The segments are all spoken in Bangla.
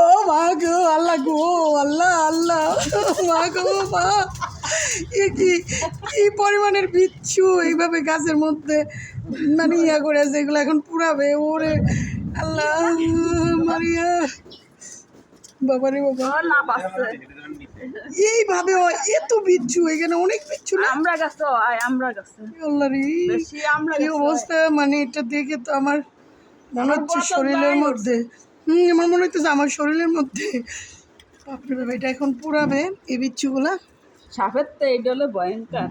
ও মা গো আল্লাহ গো আল্লাহ আল্লাহ মা গো মা এ কি কি পরিমাণের বিচ্ছু এইভাবে গাছের মধ্যে মানে ইয়া করে আছে, এগুলো এখন পুরাবে ওরে আল্লাহ মারিয়া বাবারে বাবা এইভাবে এত বিচ্ছু এখানে অনেক বিচ্ছু না আমরা গাছ আমরা গাছ আল্লাহ রে কি অবস্থা, মানে এটা দেখে তো আমার মনে হচ্ছে শরীরের মধ্যে আমার মনে হচ্ছে আমার শরীরের মধ্যে বাপরে বাবা এটা এখন পুরাবে এই বিচ্ছুগুলা। সাপের তো এইটা হলো ভয়ঙ্কর।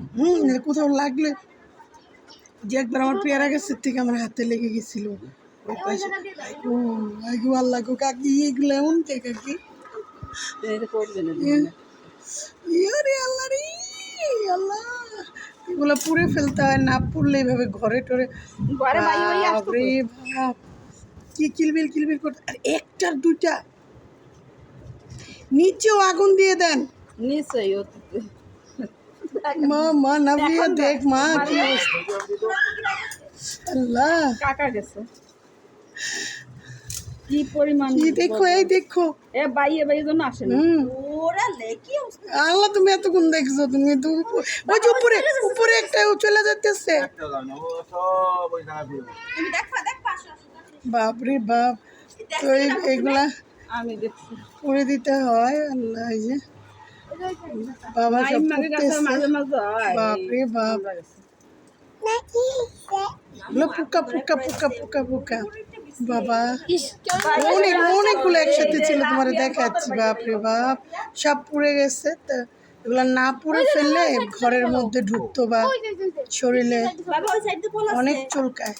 কোথাও লাগলে যে একবার আমার পেয়ারা গাছের থেকে আমার হাতে লেগে গেছিল ওই পাশে। আইগো আল্লাহ গো কাকি এগুলো এমন কে কাকি ইয়ে আল্লাহ রে আল্লাহ এগুলো পুড়ে ফেলতে হয়, না পুড়লে এইভাবে ঘরে টরে বাপরে বাপ কি কিলবিল কিলবিল করতে। আর একটার দুইটা নিচেও আগুন দিয়ে দেন নিশ্চয়ই মা মা নাবিয়া দেখ মা কি আল্লাহ কাকা গেছে কি পরিমাণ কি দেখো এই দেখো এ বাইয়ে বাইয়ে জন্য আসে না ওরা লেকি আল্লাহ তুমি এতক্ষণ দেখছো তুমি তো ওই যে উপরে উপরে একটা চলে যাচ্ছে বাপরে বাপ তো এগুলা আমি দেখছি করে দিতে হয় আল্লাহ এই যে বাবা সব করতেছে বাপরে বাপ পুকা পুকা পুকা পুকা পুকা বাবা অনেক অনেকগুলো একসাথে ছিল তোমার দেখাচ্ছি বাপরে বাপ সব পুড়ে গেছে। তো এগুলো না পুড়ে ফেললে ঘরের মধ্যে ঢুকতো বা শরীরে অনেক চুলকায়।